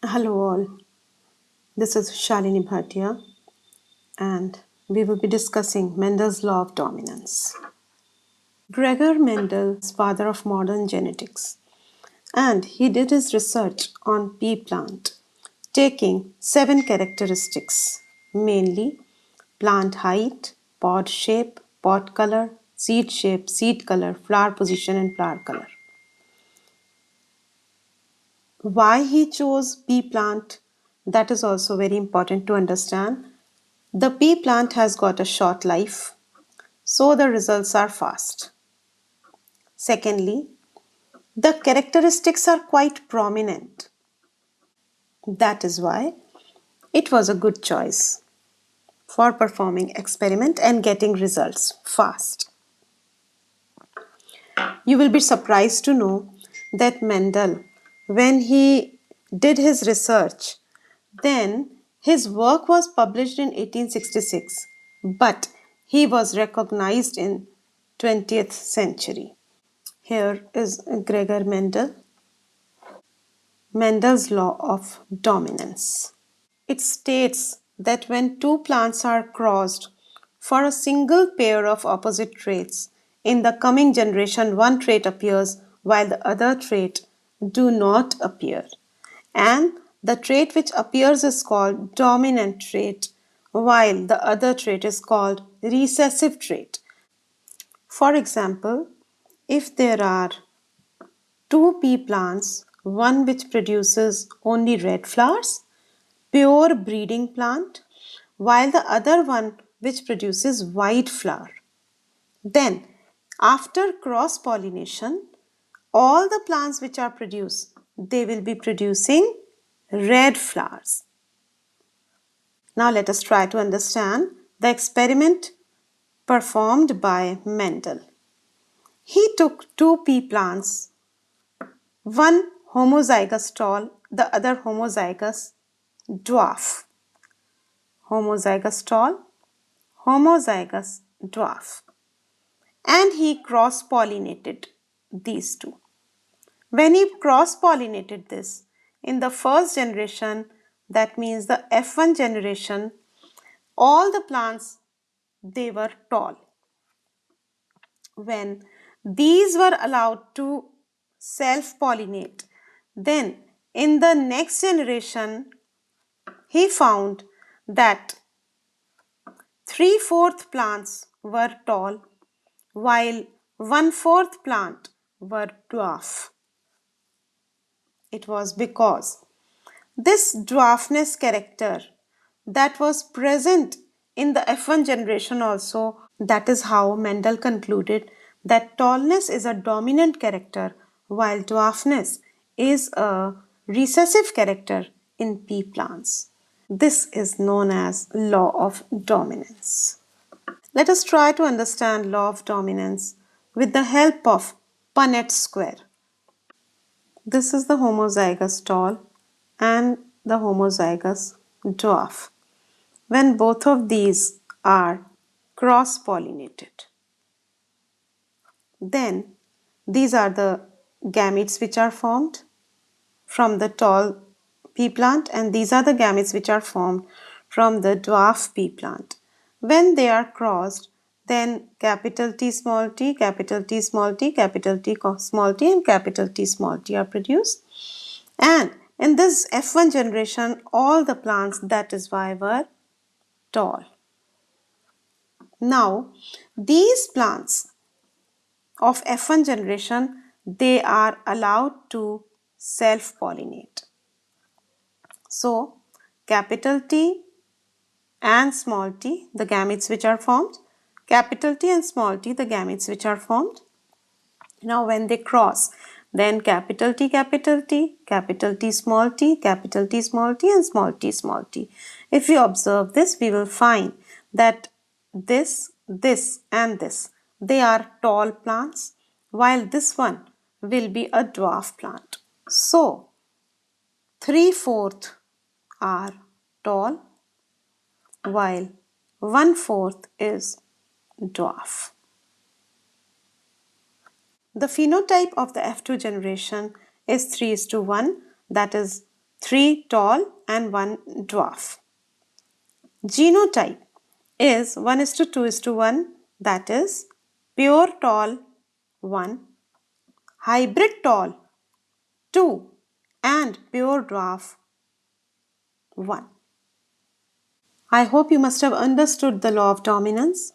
Hello all, this is Shalini Bhatia and we will be discussing Mendel's Law of Dominance. Gregor Mendel is father of modern genetics and he did his research on pea plant, taking 7 characteristics, mainly plant height, pod shape, pod color, seed color, flower position and flower color. Why he chose pea plant, that is also very important to understand. The pea plant has got a short life, so the results are fast. Secondly, the characteristics are quite prominent. That is why it was a good choice for performing experiment and getting results fast. You will be surprised to know that Mendel, when he did his research, then his work was published in 1866, but he was recognized in 20th century. Here is Gregor Mendel, Mendel's law of dominance. It states that when two plants are crossed for a single pair of opposite traits, in the coming generation one trait appears while the other trait do not appear. And the trait which appears is called dominant trait, while the other trait is called recessive trait. For example, if there are two pea plants, one which produces only red flowers, pure breeding plant, while the other one which produces white flower. Then, after cross pollination, all the plants which are produced, they will be producing red flowers. Now let us try to understand the experiment performed by Mendel. He took two pea plants, one homozygous tall, the other homozygous dwarf. Homozygous tall, homozygous dwarf. And he cross-pollinated these two. When he cross-pollinated this, in the first generation, that means the F1 generation, all the plants, they were tall. When these were allowed to self-pollinate, then in the next generation, he found that 3/4 plants were tall while 1/4 plant were dwarf. It was because this dwarfness character that was present in the F1 generation also, that is how Mendel concluded that tallness is a dominant character while dwarfness is a recessive character in pea plants. This is known as law of dominance. Let us try to understand law of dominance with the help of Punnett square. This is the homozygous tall and the homozygous dwarf. When both of these are cross-pollinated, then these are the gametes which are formed from the tall pea plant and these are the gametes which are formed from the dwarf pea plant. When they are crossed, then capital T small t, capital T small t, capital T small t and capital T small t are produced. And in this F1 generation, all the plants, that is why, were tall. Now, these plants of F1 generation, they are allowed to self-pollinate. So, capital T and small t, the gametes which are formed, capital T and small t, the gametes which are formed. Now, when they cross, then capital T, capital T, capital T small t, capital T small t and small t small t. If we observe this, we will find that this and this, they are tall plants, while this one will be a dwarf plant. So, 3/4 are tall, while 1/4 is dwarf. The phenotype of the F2 generation is 3:1, that is 3 tall and 1 dwarf. Genotype is 1:2:1, that is pure tall 1, hybrid tall 2 and pure dwarf 1. I hope you must have understood the law of dominance.